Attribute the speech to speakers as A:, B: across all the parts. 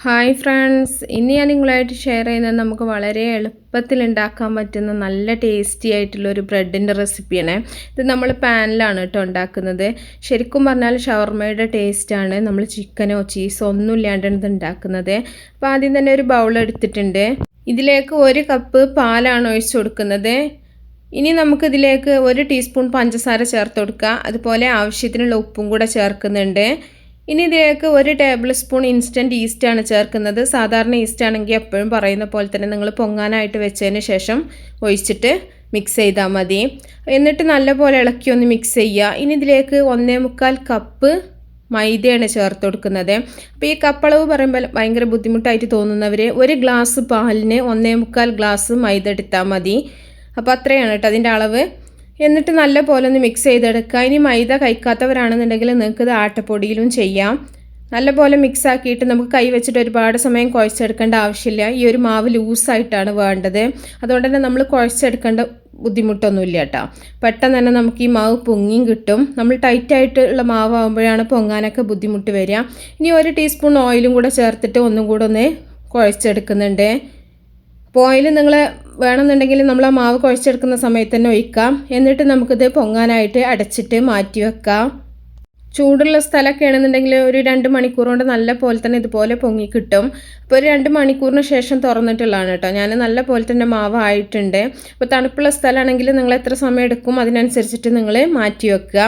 A: Hi friends, ഇന്ന് ഞാൻ നിങ്ങളായിട്ട് ഷെയർ ചെയ്യുന്നത് നമുക്ക് വളരെ എളുപ്പത്തിൽ ഉണ്ടാക്കാൻ പറ്റുന്ന നല്ല ടേസ്റ്റി ആയിട്ടുള്ള ഒരു ബ്രെഡിൻ്റെ റെസിപ്പിയാണ്. ഇത് നമ്മൾ പാനിലാണ് കേട്ടോ ഉണ്ടാക്കുന്നത്. ശരിക്കും പറഞ്ഞാൽ ഷവർമയുടെ ടേസ്റ്റാണ്. നമ്മൾ ചിക്കനോ ചീസോ ഒന്നും ഇല്ലാണ്ടാണ് ഇത് ഉണ്ടാക്കുന്നത്. അപ്പോൾ ആദ്യം തന്നെ ഒരു ബൗൾ എടുത്തിട്ടുണ്ട്. ഇതിലേക്ക് 1 കപ്പ് പാലാണ് ഒഴിച്ചു കൊടുക്കുന്നത്. ഇനി നമുക്കിതിലേക്ക് 1 ടീസ്പൂൺ പഞ്ചസാര ചേർത്ത് കൊടുക്കുക. അതുപോലെ ആവശ്യത്തിനുള്ള ഉപ്പും കൂടെ ചേർക്കുന്നുണ്ട്. ഇനി ഇതിലേക്ക് 1 ടേബിൾ സ്പൂൺ ഇൻസ്റ്റൻറ്റ് ഈസ്റ്റാണ് ചേർക്കുന്നത്. സാധാരണ ഈസ്റ്റ് ആണെങ്കിൽ എപ്പോഴും പറയുന്ന പോലെ തന്നെ നിങ്ങൾ പൊങ്ങാനായിട്ട് വെച്ചതിന് ശേഷം ഒഴിച്ചിട്ട് മിക്സ് ചെയ്താൽ മതി. എന്നിട്ട് നല്ലപോലെ ഇളക്കി ഒന്ന് മിക്സ് ചെയ്യുക. ഇനി ഇതിലേക്ക് 1.25 കപ്പ് മൈദയാണ് ചേർത്ത് കൊടുക്കുന്നത്. അപ്പോൾ ഈ കപ്പളവ് പറയുമ്പോൾ ഭയങ്കര ബുദ്ധിമുട്ടായിട്ട് തോന്നുന്നവർ 1 ഗ്ലാസ് പാലിന് 1.25 ഗ്ലാസ് മൈദ എടുത്താൽ മതി. അപ്പോൾ അത്രയാണ് കേട്ടോ അതിൻ്റെ അളവ്. എന്നിട്ട് നല്ല പോലെ ഒന്ന് മിക്സ് ചെയ്തെടുക്കുക. ഇനി മൈദ കഴിക്കാത്തവരാണെന്നുണ്ടെങ്കിൽ നിങ്ങൾക്ക് ഇത് ആട്ടപ്പൊടിയിലും ചെയ്യാം. നല്ലപോലെ മിക്സ് ആക്കിയിട്ട് നമുക്ക് കൈ വെച്ചിട്ട് ഒരുപാട് സമയം കുഴച്ചെടുക്കേണ്ട ആവശ്യമില്ല. ഈ ഒരു മാവ് ലൂസായിട്ടാണ് വേണ്ടത്. അതുകൊണ്ട് തന്നെ നമ്മൾ കുഴച്ചെടുക്കേണ്ട ബുദ്ധിമുട്ടൊന്നുമില്ല കേട്ടോ. പെട്ടെന്ന് തന്നെ നമുക്ക് ഈ മാവ് പൊങ്ങിയും കിട്ടും. നമ്മൾ ടൈറ്റായിട്ടുള്ള മാവ് ആകുമ്പോഴാണ് പൊങ്ങാനൊക്കെ ബുദ്ധിമുട്ട് വരിക. ഇനി 1 ടീസ്പൂൺ ഓയിലും കൂടെ ചേർത്തിട്ട് ഒന്നും കൂടെ ഒന്ന് കുഴച്ചെടുക്കുന്നുണ്ട്. അപ്പോൾ ഓയിൽ നിങ്ങൾ വേണമെന്നുണ്ടെങ്കിൽ നമ്മൾ ആ മാവ് കുഴച്ചെടുക്കുന്ന സമയത്ത് തന്നെ ഒഴിക്കാം. എന്നിട്ട് നമുക്കിത് പൊങ്ങാനായിട്ട് അടച്ചിട്ട് മാറ്റി വെക്കാം. ചൂടുള്ള സ്ഥലമൊക്കെ ആണെന്നുണ്ടെങ്കിൽ ഒരു 2 മണിക്കൂർ കൊണ്ട് നല്ല പോലെ തന്നെ ഇതുപോലെ പൊങ്ങി കിട്ടും. അപ്പോൾ ഒരു 2 മണിക്കൂറിന് ശേഷം തുറന്നിട്ടുള്ളതാണ് കേട്ടോ. ഞാൻ നല്ല പോലെ തന്നെ മാവ് ആയിട്ടുണ്ട്. അപ്പോൾ തണുപ്പുള്ള സ്ഥലമാണെങ്കിൽ നിങ്ങൾ എത്ര സമയം എടുക്കും അതിനനുസരിച്ചിട്ട് നിങ്ങൾ മാറ്റി വെക്കുക.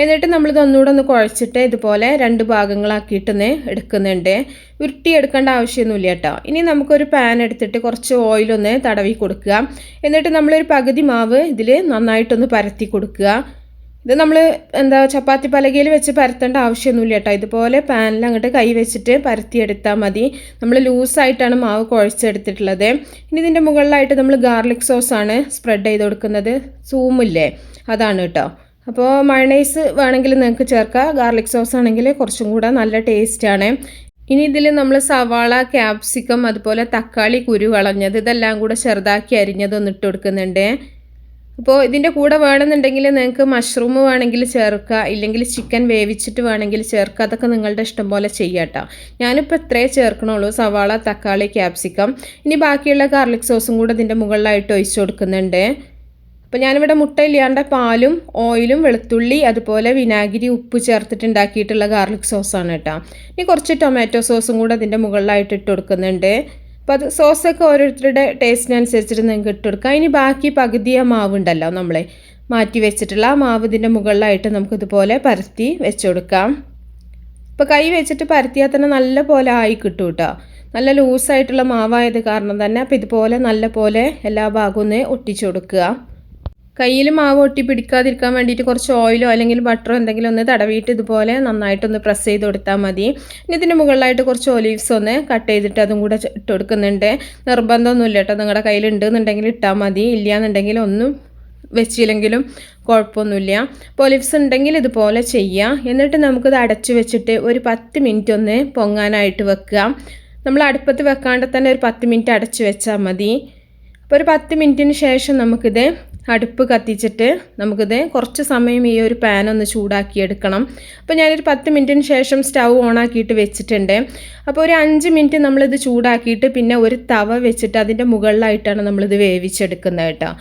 A: എന്നിട്ട് നമ്മളിത് ഒന്നുകൂടെ ഒന്ന് കുഴച്ചിട്ട് ഇതുപോലെ 2 ഭാഗങ്ങളാക്കിയിട്ടൊന്ന് എടുക്കുന്നുണ്ട്. ഉരുട്ടിയെടുക്കേണ്ട ആവശ്യമൊന്നുമില്ല കേട്ടോ. ഇനി നമുക്കൊരു പാൻ എടുത്തിട്ട് കുറച്ച് ഓയിലൊന്ന് തടവി കൊടുക്കുക. എന്നിട്ട് നമ്മളൊരു പകുതി മാവ് ഇതിൽ നന്നായിട്ടൊന്ന് പരത്തി കൊടുക്കുക. ഇത് നമ്മൾ ചപ്പാത്തി പലകയിൽ വെച്ച് പരത്തേണ്ട ആവശ്യമൊന്നുമില്ല കേട്ടോ. ഇതുപോലെ പാനിൽ അങ്ങോട്ട് കൈ വെച്ചിട്ട് പരത്തിയെടുത്താൽ മതി. നമ്മൾ ലൂസായിട്ടാണ് മാവ് കുഴച്ചെടുത്തിട്ടുള്ളത്. ഇനി ഇതിൻ്റെ മുകളിലായിട്ട് നമ്മൾ ഗാർലിക് സോസാണ് സ്പ്രെഡ് ചെയ്ത് കൊടുക്കുന്നത്. സൂമില്ലേ, അതാണ് കേട്ടോ. അപ്പോൾ മയണൈസ് വേണമെങ്കിൽ നിങ്ങൾക്ക് ചേർക്കാം. ഗാർലിക് സോസ് ആണെങ്കിൽ കുറച്ചും കൂടെ നല്ല ടേസ്റ്റാണ്. ഇനി ഇതിൽ നമ്മൾ സവാള, ക്യാപ്സിക്കം, അതുപോലെ തക്കാളി കുരു കളഞ്ഞത് ഇതെല്ലാം കൂടെ ചെറുതാക്കി അരിഞ്ഞതൊന്ന് ഇട്ട് കൊടുക്കുന്നുണ്ട്. അപ്പോൾ ഇതിൻ്റെ കൂടെ വേണമെന്നുണ്ടെങ്കിൽ നിങ്ങൾക്ക് മഷ്റൂം വേണമെങ്കിൽ ചേർക്കുക, ഇല്ലെങ്കിൽ ചിക്കൻ വേവിച്ചിട്ട് വേണമെങ്കിൽ ചേർക്കുക. അതൊക്കെ നിങ്ങളുടെ ഇഷ്ടം പോലെ ചെയ്യാട്ടോ. ഞാനിപ്പോൾ ഇത്രേ ചേർക്കണുള്ളൂ, സവാള, തക്കാളി, ക്യാപ്സിക്കം. ഇനി ബാക്കിയുള്ള ഗാർലിക് സോസും കൂടെ ഇതിൻ്റെ മുകളിലായിട്ട് ഒഴിച്ചു കൊടുക്കുന്നുണ്ട്. അപ്പോൾ ഞാനിവിടെ മുട്ടയില്ലാണ്ട് പാലും ഓയിലും വെളുത്തുള്ളി അതുപോലെ വിനാഗിരി ഉപ്പ് ചേർത്തിട്ടുണ്ടാക്കിയിട്ടുള്ള ഗാർലിക് സോസാണ് കേട്ടോ. ഇനി കുറച്ച് ടൊമാറ്റോ സോസും കൂടെ അതിൻ്റെ മുകളിലായിട്ട് ഇട്ട് കൊടുക്കുന്നുണ്ട്. അപ്പോൾ അത് സോസൊക്കെ ഓരോരുത്തരുടെ ടേസ്റ്റിനനുസരിച്ചിട്ട് നിങ്ങൾക്ക് ഇട്ട് കൊടുക്കാം. ഇനി ബാക്കി പകുതിയ മാവുണ്ടല്ലോ നമ്മൾ മാറ്റി വെച്ചിട്ടുള്ള ആ മാവ് ഇതിൻ്റെ മുകളിലായിട്ട് നമുക്കിതുപോലെ പരത്തി വെച്ച് കൊടുക്കാം. ഇപ്പോൾ കൈ വെച്ചിട്ട് പരത്തിയാൽ തന്നെ നല്ല പോലെ ആയി കിട്ടും കേട്ടോ. നല്ല ലൂസായിട്ടുള്ള മാവായത് കാരണം തന്നെ. അപ്പോൾ ഇതുപോലെ നല്ല പോലെ എല്ലാ ഭാഗവും ഒന്ന് ഒട്ടിച്ചു കൊടുക്കുക. കയ്യിൽ മാവ് ഒട്ടി പിടിക്കാതിരിക്കാൻ വേണ്ടിയിട്ട് കുറച്ച് ഓയിലോ അല്ലെങ്കിൽ ബട്ടറോ എന്തെങ്കിലും ഒന്ന് തടവിയിട്ട് ഇതുപോലെ നന്നായിട്ടൊന്ന് പ്രസ് ചെയ്ത് കൊടുത്താൽ മതി. ഇനി ഇതിൻ്റെ മുകളിലായിട്ട് കുറച്ച് ഒലീവ്സ് ഒന്ന് കട്ട് ചെയ്തിട്ട് അതും കൂടെ ഇട്ട് കൊടുക്കുന്നുണ്ട്. നിർബന്ധമൊന്നുമില്ല കേട്ടോ. നിങ്ങളുടെ കയ്യിലുണ്ടെന്നുണ്ടെങ്കിൽ ഇട്ടാൽ മതി, ഇല്ലയെന്നുണ്ടെങ്കിൽ ഒന്നും വെച്ചില്ലെങ്കിലും കുഴപ്പമൊന്നുമില്ല. അപ്പോൾ ഒലിവ്സ് ഉണ്ടെങ്കിൽ ഇതുപോലെ ചെയ്യാം. എന്നിട്ട് നമുക്കിത് അടച്ചു വെച്ചിട്ട് ഒരു 10 മിനിറ്റ് ഒന്ന് പൊങ്ങാനായിട്ട് വെക്കുക. നമ്മൾ അടുപ്പത്ത് വെക്കാണ്ട് തന്നെ ഒരു 10 മിനിറ്റ് അടച്ചു വെച്ചാൽ മതി. അപ്പോൾ ഒരു 10 മിനിറ്റിന് ശേഷം നമുക്കിത് അടുപ്പ് കത്തിച്ചിട്ട് നമുക്കിത് കുറച്ച് സമയം ഈ ഒരു പാൻ ഒന്ന് ചൂടാക്കിയെടുക്കണം. അപ്പോൾ ഞാനൊരു 10 മിനിറ്റിന് ശേഷം സ്റ്റൗ ഓണാക്കിയിട്ട് വെച്ചിട്ടുണ്ട്. അപ്പോൾ ഒരു 5 മിനിറ്റ് നമ്മളിത് ചൂടാക്കിയിട്ട് പിന്നെ ഒരു തവ വെച്ചിട്ട് അതിൻ്റെ മുകളിലായിട്ടാണ് നമ്മളിത് വേവിച്ചെടുക്കുന്നത് കേട്ടോ.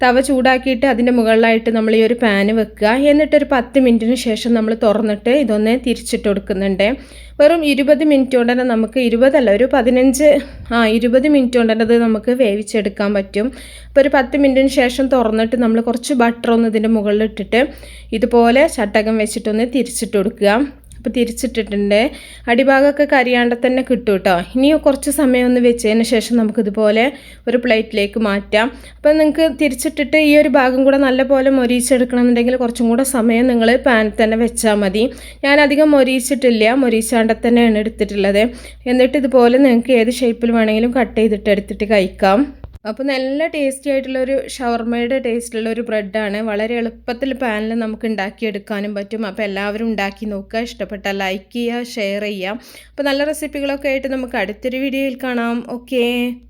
A: തവ ചൂടാക്കിയിട്ട് അതിൻ്റെ മുകളിലായിട്ട് നമ്മൾ ഈ ഒരു പാന് വെക്കുക. എന്നിട്ടൊരു 10 മിനിറ്റിന് ശേഷം നമ്മൾ തുറന്നിട്ട് ഇതൊന്ന് തിരിച്ചിട്ട് കൊടുക്കുന്നുണ്ട്. വെറും 20 മിനിറ്റ് കൊണ്ട് തന്നെ നമുക്ക് 20 അല്ല, ഒരു 20 മിനിറ്റ് കൊണ്ട് തന്നെ അത് നമുക്ക് വേവിച്ചെടുക്കാൻ പറ്റും. അപ്പോൾ ഒരു 10 മിനിറ്റിന് ശേഷം തുറന്നിട്ട് നമ്മൾ കുറച്ച് ബട്ടർ ഒന്ന് ഇതിൻ്റെ മുകളിൽ ഇട്ടിട്ട് ഇതുപോലെ ചട്ടകം വെച്ചിട്ടൊന്ന് തിരിച്ചിട്ട് കൊടുക്കുക. അപ്പോൾ തിരിച്ചിട്ടിട്ടുണ്ട്. അടിഭാഗമൊക്കെ കരിയാണ്ട് തന്നെ കിട്ടും കേട്ടോ. ഇനി കുറച്ച് സമയം ഒന്ന് വെച്ചതിന് ശേഷം നമുക്കിതുപോലെ ഒരു പ്ലേറ്റിലേക്ക് മാറ്റാം. അപ്പോൾ നിങ്ങൾക്ക് തിരിച്ചിട്ടിട്ട് ഈ ഒരു ഭാഗം കൂടെ നല്ലപോലെ മൊരിയിച്ചെടുക്കണമെന്നുണ്ടെങ്കിൽ കുറച്ചും കൂടെ സമയം നിങ്ങൾ പാനിൽ തന്നെ വെച്ചാൽ മതി. ഞാൻ അധികം മൊരിയിച്ചിട്ടില്ല, മൊരിയിച്ചാണ്ട് തന്നെയാണ് എടുത്തിട്ടുള്ളത്. എന്നിട്ട് ഇതുപോലെ നിങ്ങൾക്ക് ഏത് ഷേപ്പിൽ വേണമെങ്കിലും കട്ട് ചെയ്തിട്ട് എടുത്തിട്ട് കഴിക്കാം. അപ്പോൾ നല്ല ടേസ്റ്റി ആയിട്ടുള്ളൊരു ഷവർമയുടെ ടേസ്റ്റുള്ളൊരു ബ്രെഡാണ്. വളരെ എളുപ്പത്തിൽ പാനിൽ നമുക്ക് ഉണ്ടാക്കിയെടുക്കാനും പറ്റും. അപ്പോൾ എല്ലാവരും ഉണ്ടാക്കി നോക്കുക. ഇഷ്ടപ്പെട്ടാൽ ലൈക്ക് ചെയ്യുക, ഷെയർ ചെയ്യുക. അപ്പോൾ നല്ല റെസിപ്പികളൊക്കെ ആയിട്ട് നമുക്ക് അടുത്തൊരു വീഡിയോയിൽ കാണാം. ഓക്കേ.